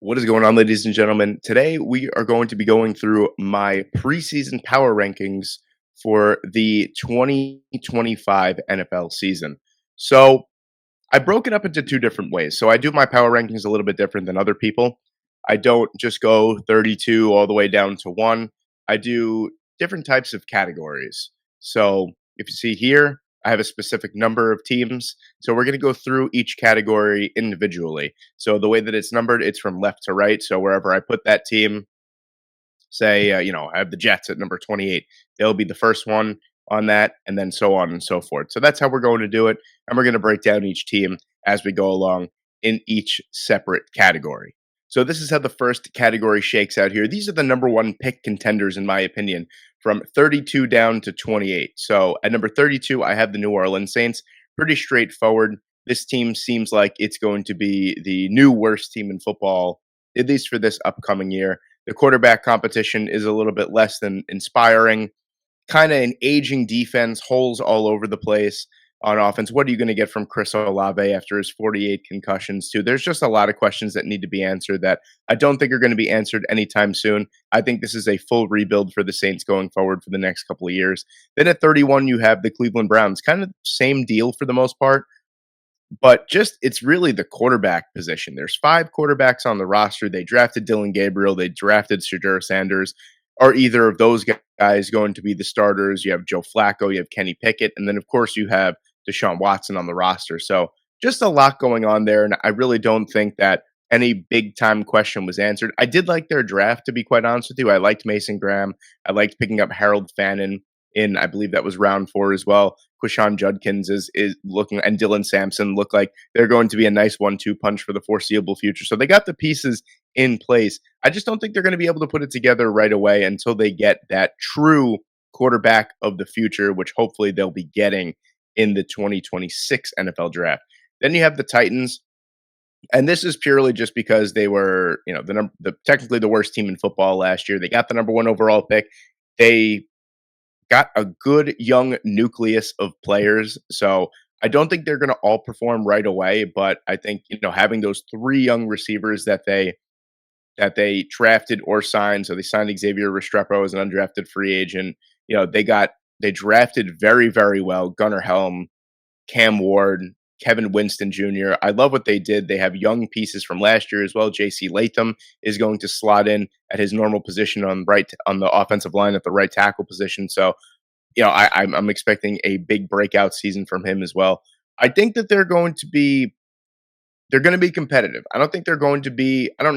What is going on, ladies and gentlemen? Today, we are going to be going through my preseason power rankings for the 2025 NFL season. So, I broke it up into two different ways. So, I do my power rankings a little bit different than other people. I don't just go 32 all the way down to one. I do different types of categories. So, if you see here, I have a specific number of teams. So, we're going to go through each category individually. So the way that it's numbered, it's from left to right. So wherever I put that team, say, I have the Jets at number 28, they'll be the first one on that, and then so on and so forth. So that's how we're going to do it. And we're going to break down each team as we go along in each separate category. So this is how the first category shakes out here. These are the number one pick contenders, in my opinion, from 32 down to 28. So at number 32, I have the New Orleans Saints. Pretty straightforward. This team seems like it's going to be the new worst team in football, at least for this upcoming year. The quarterback competition is a little bit less than inspiring. Kind of an aging defense, holes all over the place on offense. What are you going to get from Chris Olave after his 48 concussions, too? There's just a lot of questions that need to be answered that I don't think are going to be answered anytime soon. I think this is a full rebuild for the Saints going forward for the next couple of years. Then at 31, you have the Cleveland Browns. Kind of same deal for the most part, but just it's really the quarterback position. There's five quarterbacks on the roster. They drafted Dylan Gabriel. They drafted Shadur Sanders. Are either of those guys going to be the starters? You have Joe Flacco. You have Kenny Pickett. And then, of course, you have Deshaun Watson on the roster. So just a lot going on there. And I really don't think that any big time question was answered. I did like their draft, to be quite honest with you. I liked Mason Graham. I liked picking up Harold Fannin in, I believe that was round four as well. Quishon Judkins is looking, and Dylan Sampson look like they're going to be a nice 1-2 punch for the foreseeable future. So they got the pieces in place. I just don't think they're going to be able to put it together right away until they get that true quarterback of the future, which hopefully they'll be getting in the 2026 NFL draft. Then you have the Titans, and this is purely just because they were, the technically the worst team in football last year. They got the number one overall pick. They got a good young nucleus of players. So I don't think they're going to all perform right away, but I think having those three young receivers that they drafted or signed. So they signed Xavier Restrepo as an undrafted free agent. They drafted very, very well Gunnar Helm, Cam Ward, Kevin Winston Jr. I love what they did. They have young pieces from last year as well. J.C. Latham is going to slot in at his normal position on the offensive line at the right tackle position. So, I'm expecting a big breakout season from him as well. I think that they're going to be competitive. I don't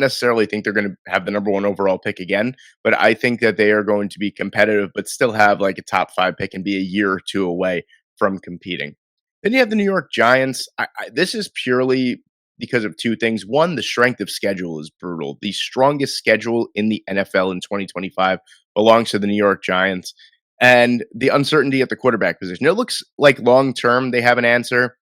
necessarily think they're going to have the number one overall pick again, but I think that they are going to be competitive, but still have like a top five pick and be a year or two away from competing. Then you have the New York Giants. This is purely because of two things. One, the strength of schedule is brutal. The strongest schedule in the NFL in 2025 belongs to the New York Giants. And the uncertainty at the quarterback position. It looks like long term they have an answer.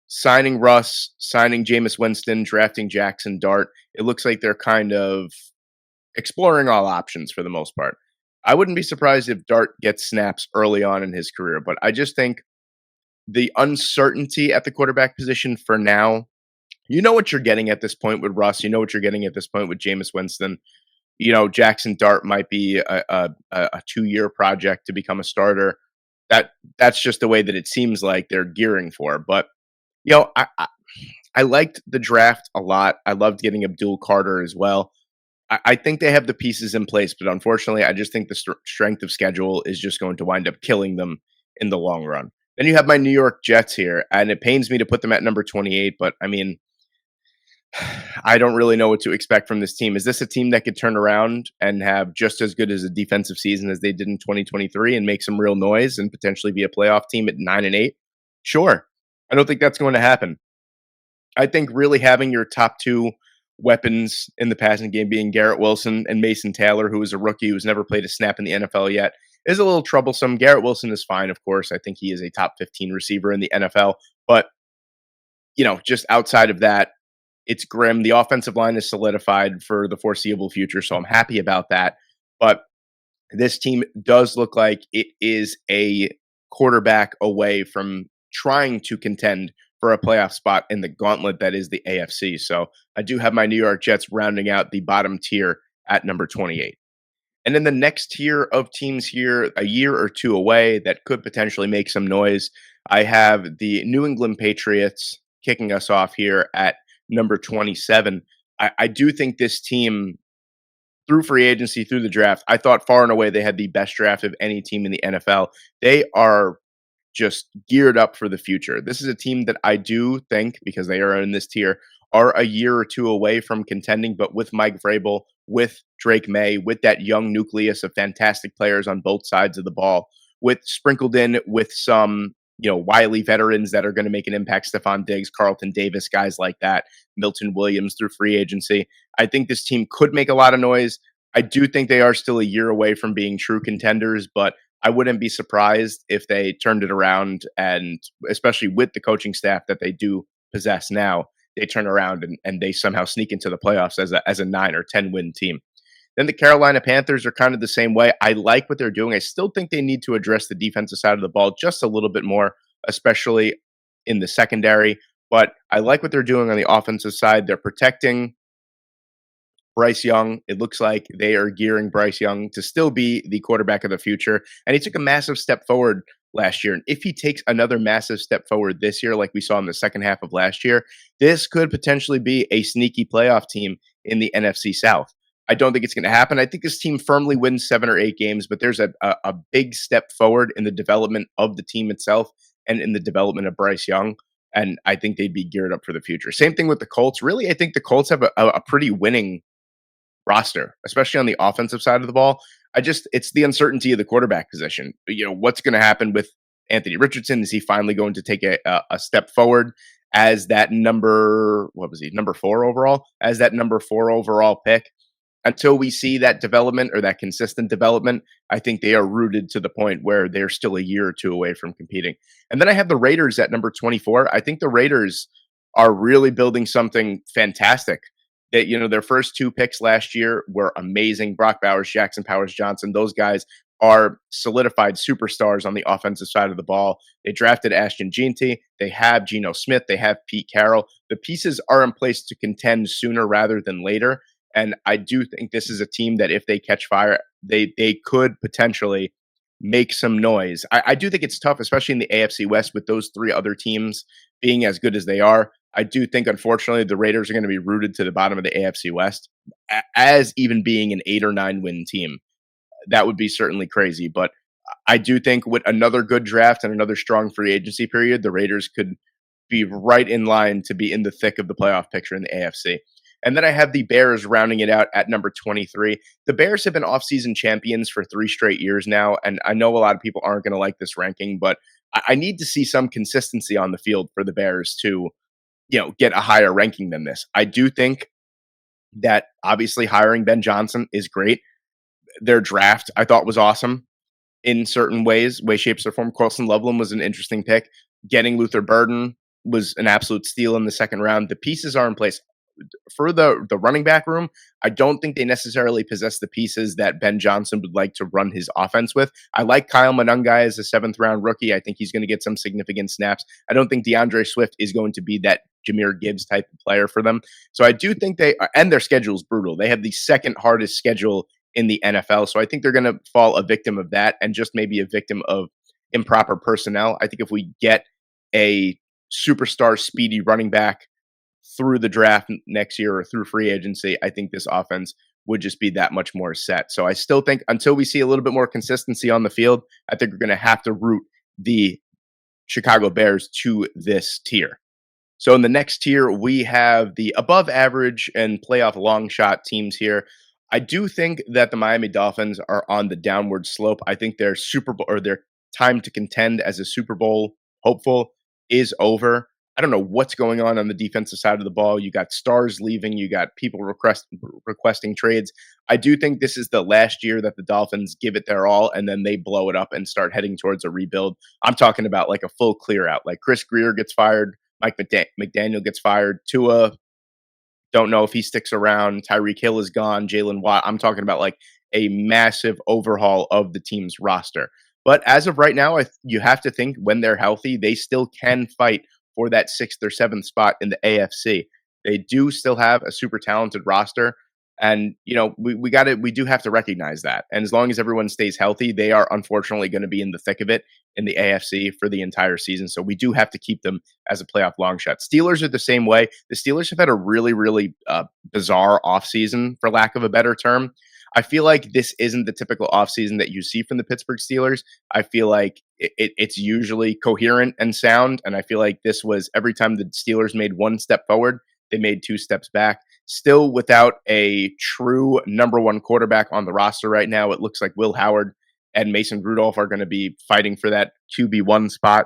Signing Russ, signing Jameis Winston, drafting Jackson Dart. It looks like they're kind of exploring all options for the most part. I wouldn't be surprised if Dart gets snaps early on in his career, but I just think the uncertainty at the quarterback position for now, you know what you're getting at this point with Russ. You know what you're getting at this point with Jameis Winston. Jackson Dart might be a 2-year project to become a starter. That's just the way that it seems like they're gearing for. But I liked the draft a lot. I loved getting Abdul Carter as well. I think they have the pieces in place, but unfortunately, I just think the strength of schedule is just going to wind up killing them in the long run. Then you have my New York Jets here, and it pains me to put them at number 28, but I mean, I don't really know what to expect from this team. Is this a team that could turn around and have just as good as a defensive season as they did in 2023 and make some real noise and potentially be a playoff team at 9-8? Sure. I don't think that's going to happen. I think really having your top two weapons in the passing game being Garrett Wilson and Mason Taylor, who is a rookie who's never played a snap in the NFL yet, is a little troublesome. Garrett Wilson is fine, of course. I think he is a top 15 receiver in the NFL. But, just outside of that, it's grim. The offensive line is solidified for the foreseeable future, so I'm happy about that. But this team does look like it is a quarterback away from trying to contend for a playoff spot in the gauntlet that is the AFC. So I do have my New York Jets rounding out the bottom tier at number 28. And then the next tier of teams here, a year or two away, that could potentially make some noise, I have the New England Patriots kicking us off here at number 27. I do think this team, through free agency, through the draft, I thought far and away they had the best draft of any team in the NFL. They are just geared up for the future. This is a team that I do think, because they are in this tier, are a year or two away from contending, but with Mike Vrabel, with Drake May, with that young nucleus of fantastic players on both sides of the ball, with sprinkled in with some, wily veterans that are going to make an impact, Stephon Diggs, Carlton Davis, guys like that, Milton Williams through free agency. I think this team could make a lot of noise. I do think they are still a year away from being true contenders, but I wouldn't be surprised if they turned it around, and especially with the coaching staff that they do possess now, they turn around and they somehow sneak into the playoffs as a 9 or 10 win team. Then the Carolina Panthers are kind of the same way. I like what they're doing. I still think they need to address the defensive side of the ball just a little bit more, especially in the secondary. But I like what they're doing on the offensive side. They're protecting Bryce Young. It looks like they are gearing Bryce Young to still be the quarterback of the future. And he took a massive step forward last year. And if he takes another massive step forward this year, like we saw in the second half of last year, this could potentially be a sneaky playoff team in the NFC South. I don't think it's going to happen. I think this team firmly wins 7 or 8 games, but there's a big step forward in the development of the team itself and in the development of Bryce Young. And I think they'd be geared up for the future. Same thing with the Colts. Really, I think the Colts have a pretty winning roster, especially on the offensive side of the ball. It's the uncertainty of the quarterback position. What's going to happen with Anthony Richardson? Is he finally going to take a step forward as that number 4 overall, as that number 4 overall pick? Until we see that development or that consistent development, I think they are rooted to the point where they're still a year or two away from competing. And then I have the Raiders at number 24. I think the Raiders are really building something fantastic. Their first 2 picks last year were amazing. Brock Bowers, Jackson Powers Johnson, those guys are solidified superstars on the offensive side of the ball. They drafted Ashton Jeanty. They have Geno Smith. They have Pete Carroll. The pieces are in place to contend sooner rather than later. And I do think this is a team that if they catch fire, they could potentially make some noise. I do think it's tough, especially in the AFC West with those 3 other teams being as good as they are. I do think, unfortunately, the Raiders are going to be rooted to the bottom of the AFC West as even being an 8 or 9 win team. That would be certainly crazy. But I do think with another good draft and another strong free agency period, the Raiders could be right in line to be in the thick of the playoff picture in the AFC. And then I have the Bears rounding it out at number 23. The Bears have been offseason champions for 3 straight years now. And I know a lot of people aren't going to like this ranking, but I need to see some consistency on the field for the Bears to, get a higher ranking than this. I do think that obviously hiring Ben Johnson is great. Their draft, I thought, was awesome in certain ways, shapes, or form. Colson Loveland was an interesting pick. Getting Luther Burden was an absolute steal in the second round. The pieces are in place. For the running back room, I don't think they necessarily possess the pieces that Ben Johnson would like to run his offense with. I like Kyle Monangai as a 7th-round rookie. I think he's going to get some significant snaps. I don't think DeAndre Swift is going to be that Jahmyr Gibbs type of player for them. So I do think and their schedule is brutal. They have the second hardest schedule in the NFL. So I think they're going to fall a victim of that and just maybe a victim of improper personnel. I think if we get a superstar speedy running back through the draft next year or through free agency, I think this offense would just be that much more set. So I still think until we see a little bit more consistency on the field, I think we're going to have to root the Chicago Bears to this tier. So in the next tier, we have the above average and playoff long shot teams here. I do think that the Miami Dolphins are on the downward slope. I think their Super Bowl or their time to contend as a Super Bowl hopeful is over. I don't know what's going on the defensive side of the ball. You got stars leaving. You got people requesting trades. I do think this is the last year that the Dolphins give it their all, and then they blow it up and start heading towards a rebuild. I'm talking about like a full clear out. Like Chris Greer gets fired. Mike McDaniel gets fired. Tua, don't know if he sticks around. Tyreek Hill is gone. Jalen Watt. I'm talking about like a massive overhaul of the team's roster. But as of right now, you have to think when they're healthy, they still can fight for that sixth or seventh spot in the AFC. They do still have a super talented roster. And we do have to recognize that. And as long as everyone stays healthy, they are unfortunately going to be in the thick of it in the AFC for the entire season. So we do have to keep them as a playoff long shot. Steelers are the same way. The Steelers have had a really, really bizarre offseason, for lack of a better term. I feel like this isn't the typical offseason that you see from the Pittsburgh Steelers. I feel like it's usually coherent and sound. And I feel like this was every time the Steelers made one step forward, they made two steps back. Still without a true number one quarterback on the roster right now. It looks like Will Howard and Mason Rudolph are going to be fighting for that QB1 spot.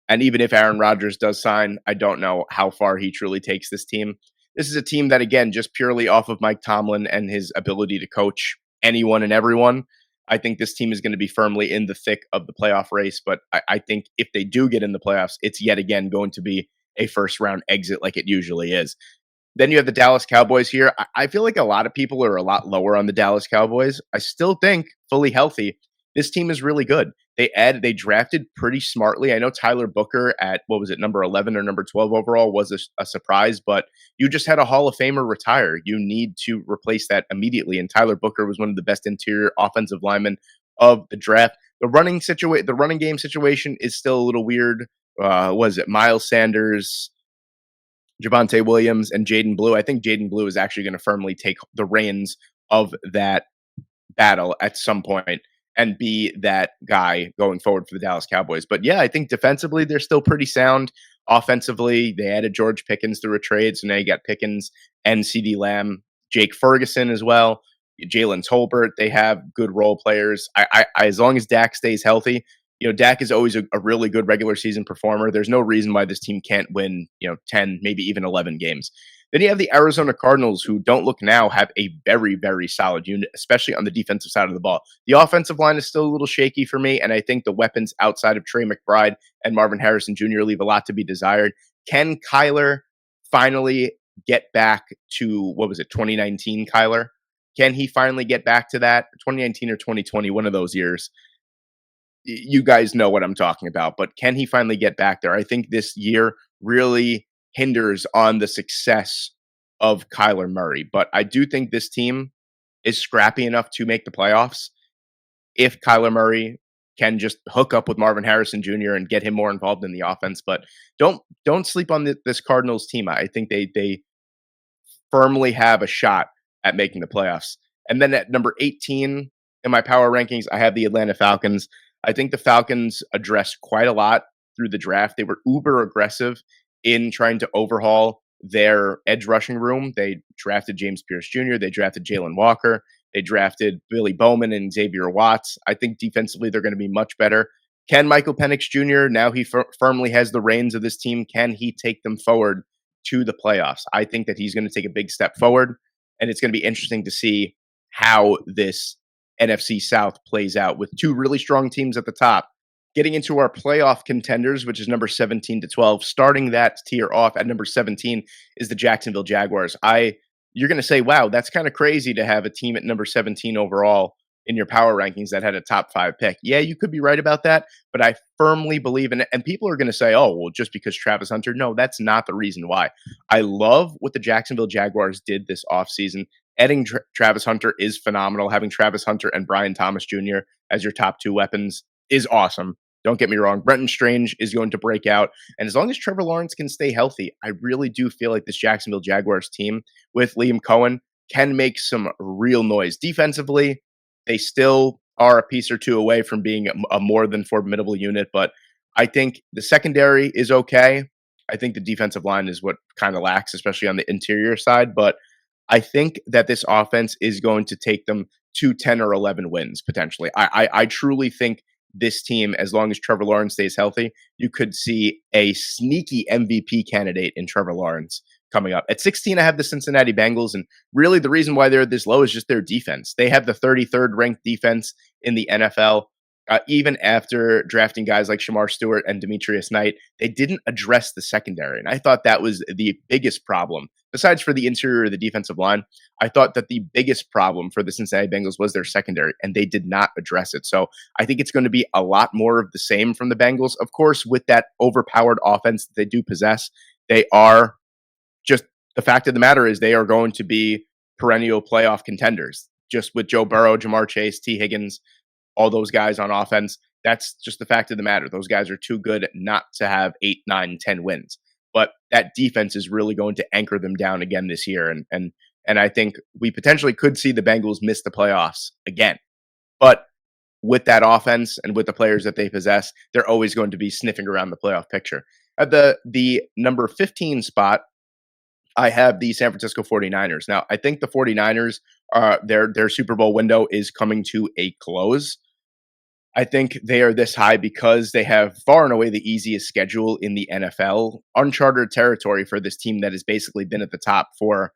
And even if Aaron Rodgers does sign, I don't know how far he truly takes this team. This is a team that, again, just purely off of Mike Tomlin and his ability to coach anyone and everyone, I think this team is going to be firmly in the thick of the playoff race. But I think if they do get in the playoffs, it's yet again going to be a first round exit like it usually is. Then you have the Dallas Cowboys here. I feel like a lot of people are a lot lower on the Dallas Cowboys. I still think, fully healthy, this team is really good. They drafted pretty smartly. I know Tyler Booker at, what was it, number 11 or number 12 overall was a surprise, but you just had a Hall of Famer retire. You need to replace that immediately. And Tyler Booker was one of the best interior offensive linemen of the draft. The running game situation is still a little weird. Was it Miles Sanders, Javonte Williams, and Jaden Blue? I think Jaden Blue is actually going to firmly take the reins of that battle at some point and be that guy going forward for the Dallas Cowboys. But yeah, I think defensively, they're still pretty sound. Offensively, they added George Pickens through a trade. So now you got Pickens and CeeDee Lamb, Jake Ferguson as well, Jalen Tolbert. They have good role players. As long as Dak stays healthy, Dak is always a really good regular season performer. There's no reason why this team can't win, 10, maybe even 11 games. Then you have the Arizona Cardinals, who don't look now have a very, very solid unit, especially on the defensive side of the ball. The offensive line is still a little shaky for me, and I think the weapons outside of Trey McBride and Marvin Harrison Jr. leave a lot to be desired. Can Kyler finally get back to, what was it, 2019 Kyler? Can he finally get back to that? 2019 or 2020, one of those years. You guys know what I'm talking about, but can he finally get back there? I think this year really hinders on the success of Kyler Murray, but I do think this team is scrappy enough to make the playoffs if Kyler Murray can just hook up with Marvin Harrison Jr. and get him more involved in the offense. But don't sleep on this Cardinals team. I think they firmly have a shot at making the playoffs. And then at number 18 in my power rankings, I have the Atlanta Falcons. I think the Falcons addressed quite a lot through the draft. They were uber aggressive in trying to overhaul their edge rushing room. They drafted James Pierce Jr., they drafted Jalen Walker, they drafted Billy Bowman and Xavier Watts. I think defensively they're going to be much better. Can Michael Penix Jr., now he firmly has the reins of this team, can he take them forward to the playoffs? I think that he's going to take a big step forward, and it's going to be interesting to see how this NFC South plays out with two really strong teams at the top. Getting into our playoff contenders, which is number 17 to 12, starting that tier off at number 17 is the Jacksonville Jaguars. You're going to say, wow, that's kind of crazy to have a team at number 17 overall in your power rankings that had a top 5 pick. Yeah, you could be right about that, but I firmly believe in it. And people are going to say, oh, well, just because Travis Hunter. No, that's not the reason why. I love what the Jacksonville Jaguars did this offseason. Adding Travis Hunter is phenomenal. Having Travis Hunter and Brian Thomas Jr. as your top 2 weapons is awesome. Don't get me wrong. Brenton Strange is going to break out. And as long as Trevor Lawrence can stay healthy, I really do feel like this Jacksonville Jaguars team with Liam Cohen can make some real noise. Defensively, they still are a piece or two away from being a more than formidable unit, but I think the secondary is okay. I think the defensive line is what kind of lacks, especially on the interior side, but I think that this offense is going to take them to 10 or 11 wins, potentially. I truly think this team, as long as Trevor Lawrence stays healthy, you could see a sneaky MVP candidate in Trevor Lawrence coming up. At 16, I have the Cincinnati Bengals, and really the reason why they're this low is just their defense. They have the 33rd ranked defense in the NFL. Even after drafting guys like Shamar Stewart and Demetrius Knight, they didn't address the secondary. And I thought that was the biggest problem. Besides for the interior of the defensive line, I thought that the biggest problem for the Cincinnati Bengals was their secondary, and they did not address it. So I think it's going to be a lot more of the same from the Bengals. Of course, with that overpowered offense that they do possess, they are just the fact of the matter is they are going to be perennial playoff contenders. Just with Joe Burrow, Jamar Chase, T. Higgins, all those guys on offense. That's just the fact of the matter. Those guys are too good not to have 8, 9, 10 wins. But that defense is really going to anchor them down again this year. And I think we potentially could see the Bengals miss the playoffs again. But with that offense and with the players that they possess, they're always going to be sniffing around the playoff picture. At the number 15 spot, I have the San Francisco 49ers. Now, I think the 49ers their Super Bowl window is coming to a close. I think they are this high because they have far and away the easiest schedule in the NFL. Uncharted territory for this team that has basically been at the top for,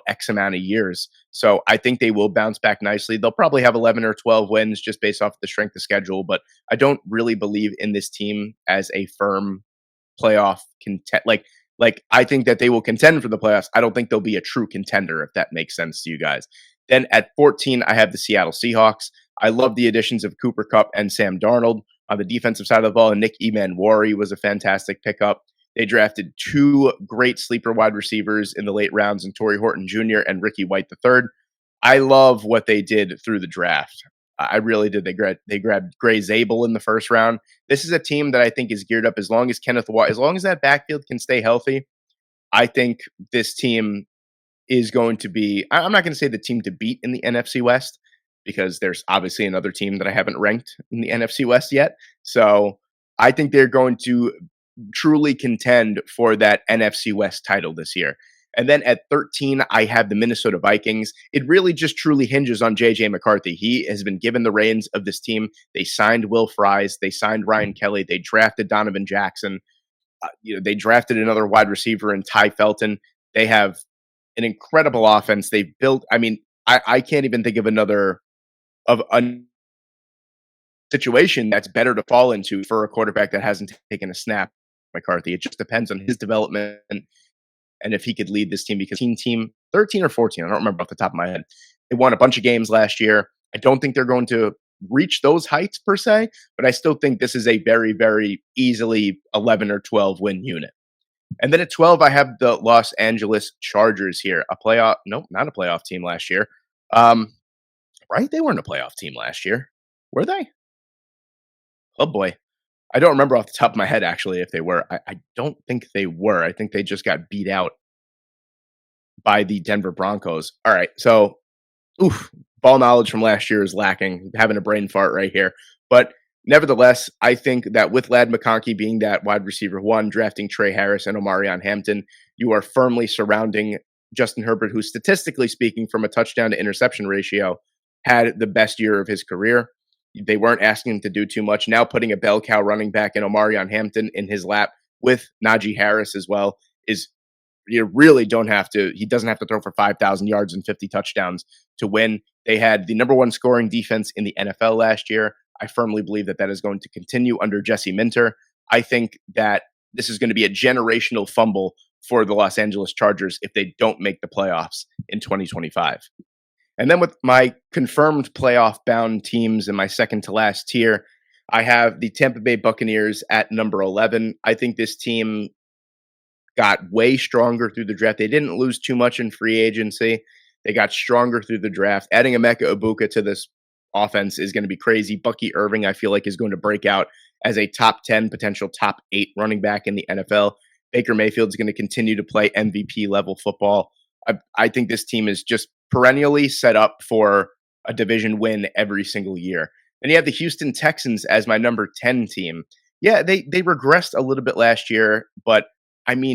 X amount of years. So I think they will bounce back nicely. They'll probably have 11 or 12 wins just based off the strength of schedule, but I don't really believe in this team as a firm playoff content. Like I think that they will contend for the playoffs. I don't think they'll be a true contender, if that makes sense to you guys. Then at 14, I have the Seattle Seahawks. I love the additions of Cooper Kupp and Sam Darnold on the defensive side of the ball. And Nick Emanwari was a fantastic pickup. They drafted two great sleeper wide receivers in the late rounds in Torrey Horton Jr. and Ricky White III. I love what they did through the draft. I really did. They grabbed Gray Zabel in the first round. This is a team that I think is geared up as long as as long as that backfield can stay healthy. I think this team is going to be, I'm not going to say the team to beat in the NFC West because there's obviously another team that I haven't ranked in the NFC West yet. So I think they're going to truly contend for that NFC West title this year. And then at 13, I have the Minnesota Vikings. It really just truly hinges on J.J. McCarthy. He has been given the reins of this team. They signed Will Fries. They signed Ryan Kelly. They drafted Donovan Jackson. They drafted another wide receiver in Ty Felton. They have an incredible offense. They've built, I can't even think of a situation that's better to fall into for a quarterback that hasn't taken a snap, McCarthy. It just depends on his development and if he could lead this team because team 13 or 14, I don't remember off the top of my head. They won a bunch of games last year. I don't think they're going to reach those heights per se, but I still think this is a very, very easily 11 or 12 win unit. And then at 12, I have the Los Angeles Chargers here. Nope, not a playoff team last year. Right? They weren't a playoff team last year. Were they? Oh boy. I don't remember off the top of my head, actually, if they were. I don't think they were. I think they just got beat out by the Denver Broncos. All right. So, ball knowledge from last year is lacking. Having a brain fart right here. But nevertheless, I think that with Ladd McConkey being that wide receiver one, drafting Trey Harris and Omarion Hampton, you are firmly surrounding Justin Herbert, who statistically speaking, from a touchdown to interception ratio, had the best year of his career. They weren't asking him to do too much. Now putting a bell cow running back in Omarion Hampton in his lap with Najee Harris as well is you really don't have to. He doesn't have to throw for 5,000 yards and 50 touchdowns to win. They had the number one scoring defense in the NFL last year. I firmly believe that is going to continue under Jesse Minter. I think that this is going to be a generational fumble for the Los Angeles Chargers if they don't make the playoffs in 2025. And then with my confirmed playoff-bound teams in my second to last tier, I have the Tampa Bay Buccaneers at number 11. I think this team got way stronger through the draft. They didn't lose too much in free agency. They got stronger through the draft. Adding Emeka Ibuka to this offense is going to be crazy. Bucky Irving, I feel like, is going to break out as a top 10, potential top 8 running back in the NFL. Baker Mayfield is going to continue to play MVP-level football. I think this team is just perennially set up for a division win every single year. And you have the Houston Texans as my number 10 team. Yeah, they regressed a little bit last year, but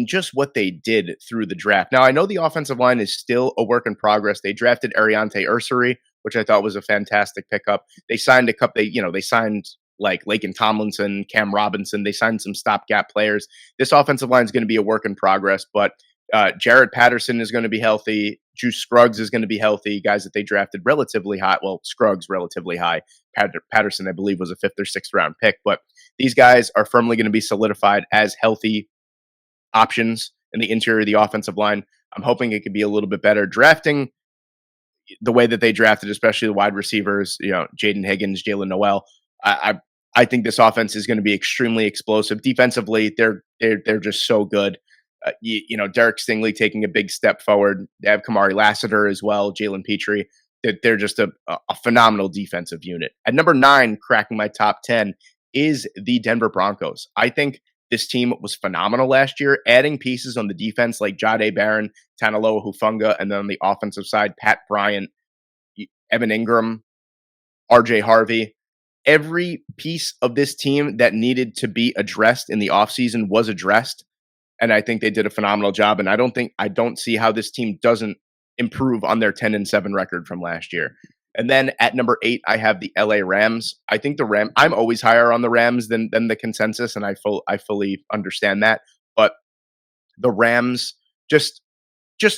just what they did through the draft. Now, I know the offensive line is still a work in progress. They drafted Ariante Ursary, which I thought was a fantastic pickup. They signed they signed like Laken Tomlinson, Cam Robinson. They signed some stopgap players. This offensive line is going to be a work in progress, but Jared Patterson is going to be healthy. Juice Scruggs is going to be healthy. Guys that they drafted relatively high. Well, Scruggs relatively high. Patterson, I believe, was a fifth or sixth round pick. But these guys are firmly going to be solidified as healthy options in the interior of the offensive line. I'm hoping it could be a little bit better. Drafting the way that they drafted, especially the wide receivers, Jaden Higgins, Jalen Noel. I think this offense is going to be extremely explosive. Defensively, they're just so good. Derek Stingley taking a big step forward. They have Kamari Lassiter as well, Jalen Petrie. They're just a phenomenal defensive unit. At number 9, cracking my top 10, is the Denver Broncos. I think this team was phenomenal last year, adding pieces on the defense like Jade Barron, Tanaloa Hufunga, and then on the offensive side, Pat Bryant, Evan Ingram, RJ Harvey. Every piece of this team that needed to be addressed in the offseason was addressed. And I think they did a phenomenal job. And I don't see how this team doesn't improve on their 10-7 record from last year. And then at number 8, I have the LA Rams. I think I'm always higher on the Rams than the consensus, and I fully understand that. But the Rams just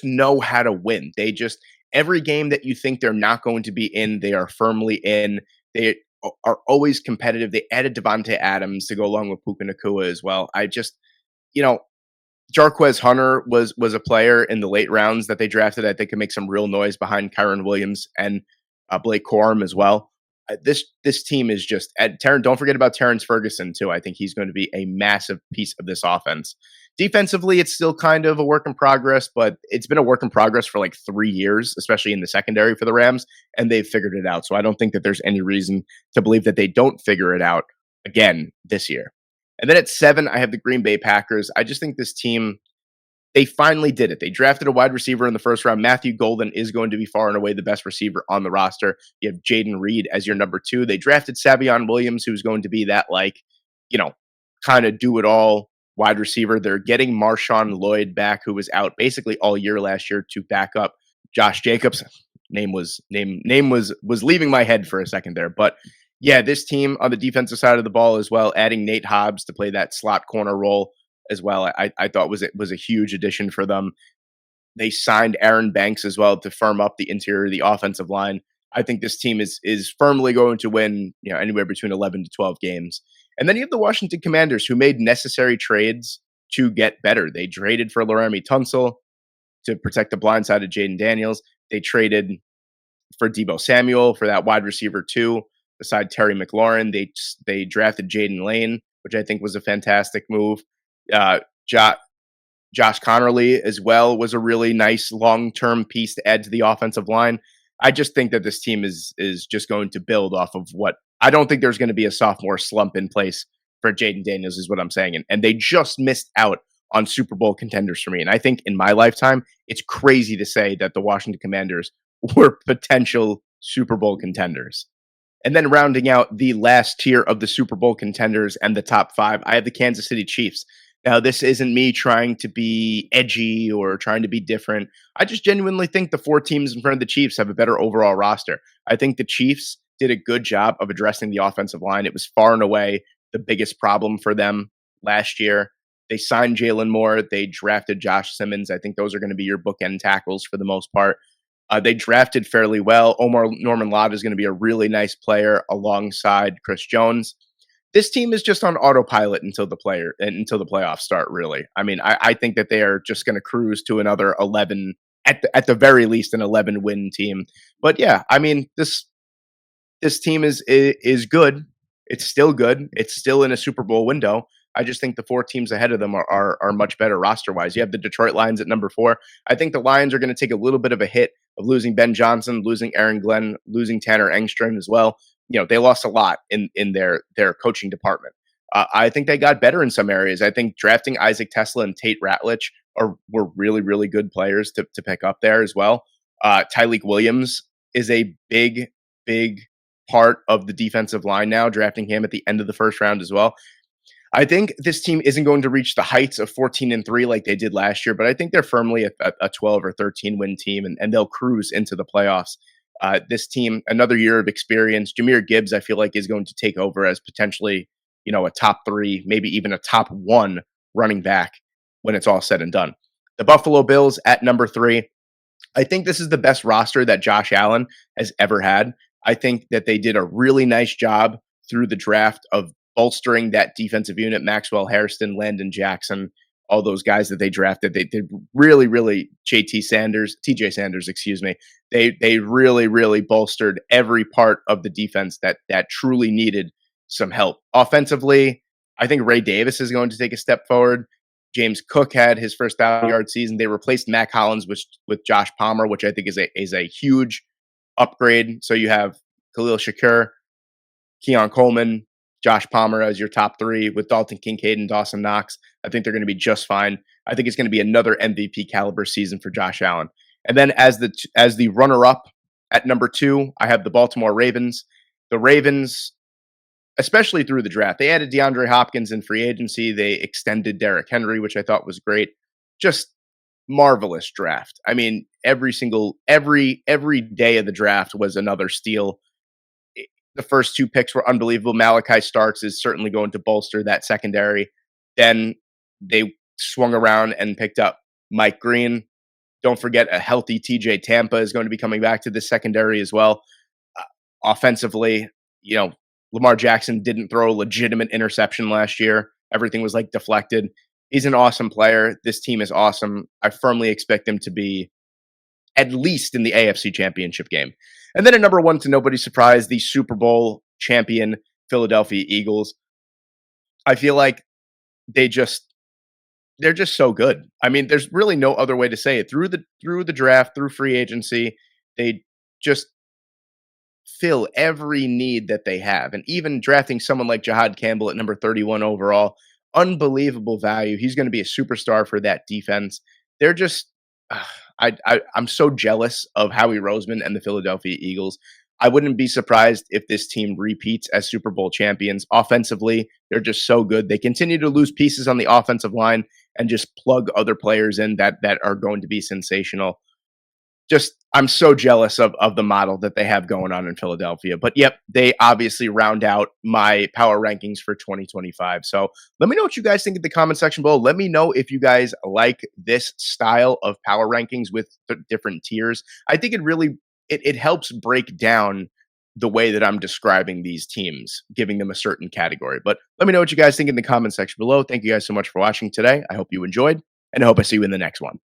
know how to win. They just every game that you think they're not going to be in, they are firmly in. They are always competitive. They added Devontae Adams to go along with Puka Nacua as well. You know, Jarquez Hunter was a player in the late rounds that they drafted that they could make some real noise behind Kyron Williams and Blake Corum as well. This team is just don't forget about Terrence Ferguson too. I think he's going to be a massive piece of this offense. Defensively, it's still kind of a work in progress, but it's been a work in progress for like 3 years, especially in the secondary for the Rams, and they've figured it out. So I don't think that there's any reason to believe that they don't figure it out again this year. And then at 7, I have the Green Bay Packers. I just think this team, they finally did it. They drafted a wide receiver in the first round. Matthew Golden is going to be far and away the best receiver on the roster. You have Jaden Reed as your number 2. They drafted Savion Williams, who's going to be that kind of do it all wide receiver. They're getting Marshawn Lloyd back, who was out basically all year last year to back up Josh Jacobs. Name was leaving my head for a second there, but yeah, this team on the defensive side of the ball as well, adding Nate Hobbs to play that slot corner role as well, I thought was a huge addition for them. They signed Aaron Banks as well to firm up the interior of the offensive line. I think this team is firmly going to win, anywhere between 11 to 12 games. And then you have the Washington Commanders, who made necessary trades to get better. They traded for Laramie Tunsil to protect the blind side of Jaden Daniels. They traded for Deebo Samuel for that wide receiver too. Beside Terry McLaurin, they drafted Jaden Lane, which I think was a fantastic move. Josh Connerly as well was a really nice long-term piece to add to the offensive line. I just think that this team is just going to build off of what I don't think there's going to be a sophomore slump in place for Jaden Daniels is what I'm saying. And they just missed out on Super Bowl contenders for me. And I think in my lifetime, it's crazy to say that the Washington Commanders were potential Super Bowl contenders. And then rounding out the last tier of the Super Bowl contenders and the top 5, I have the Kansas City Chiefs. Now, this isn't me trying to be edgy or trying to be different. I just genuinely think the 4 teams in front of the Chiefs have a better overall roster. I think the Chiefs did a good job of addressing the offensive line. It was far and away the biggest problem for them last year. They signed Jalen Moore. They drafted Josh Simmons. I think those are going to be your bookend tackles for the most part. They drafted fairly well. Norman Lott is going to be a really nice player alongside Chris Jones. This team is just on autopilot until the playoffs start, really. I mean, I think that they are just going to cruise to another 11, at the very least, an 11-win team. But yeah, I mean, this team is good. It's still good. It's still in a Super Bowl window. I just think the 4 teams ahead of them are much better roster-wise. You have the Detroit Lions at number 4. I think the Lions are going to take a little bit of a hit of losing Ben Johnson, losing Aaron Glenn, losing Tanner Engström as well. They lost a lot in their coaching department. I think they got better in some areas. I think drafting Isaac Tesla and Tate Ratledge were really, really good players to pick up there as well. Tyleik Williams is a big, big part of the defensive line now, drafting him at the end of the first round as well. I think this team isn't going to reach the heights of 14-3 like they did last year, but I think they're firmly a 12 or 13 win team, and they'll cruise into the playoffs. This team, another year of experience. Jahmyr Gibbs, I feel like, is going to take over as potentially, a top 3, maybe even a top 1 running back when it's all said and done. The Buffalo Bills at number 3. I think this is the best roster that Josh Allen has ever had. I think that they did a really nice job through the draft of bolstering that defensive unit. Maxwell Hairston, Landon Jackson, all those guys that they drafted. They did really, really TJ Sanders, excuse me. They really, really bolstered every part of the defense that truly needed some help. Offensively, I think Ray Davis is going to take a step forward. James Cook had his first 1,000-yard season. They replaced Mac Hollins with Josh Palmer, which I think is a huge upgrade. So you have Khalil Shakur, Keon Coleman, Josh Palmer as your top 3 with Dalton Kincaid and Dawson Knox. I think they're going to be just fine. I think it's going to be another MVP caliber season for Josh Allen. And then as the runner up at number 2, I have the Baltimore Ravens. The Ravens, especially through the draft, they added DeAndre Hopkins in free agency. They extended Derrick Henry, which I thought was great. Just marvelous draft. I mean, every day of the draft was another steal. The first 2 picks were unbelievable. Malachi Starks is certainly going to bolster that secondary. Then they swung around and picked up Mike Green. Don't forget a healthy TJ Tampa is going to be coming back to the secondary as well. Offensively, Lamar Jackson didn't throw a legitimate interception last year. Everything was like deflected. He's an awesome player. This team is awesome. I firmly expect them to be at least in the AFC Championship game. And then at number 1, to nobody's surprise, the Super Bowl champion Philadelphia Eagles. I feel like they're just so good. I mean, there's really no other way to say it. Through the draft, through free agency, they just fill every need that they have. And even drafting someone like Jahad Campbell at number 31 overall, unbelievable value. He's going to be a superstar for that defense. They're just I'm so jealous of Howie Roseman and the Philadelphia Eagles. I wouldn't be surprised if this team repeats as Super Bowl champions. Offensively, they're just so good. They continue to lose pieces on the offensive line and just plug other players in that are going to be sensational. Just I'm so jealous of the model that they have going on in Philadelphia. But yep, they obviously round out my power rankings for 2025. So let me know what you guys think in the comment section below. Let me know if you guys like this style of power rankings with different tiers. I think it helps break down the way that I'm describing these teams, giving them a certain category. But let me know what you guys think in the comment section below. Thank you guys so much for watching today. I hope you enjoyed, and I hope I see you in the next one.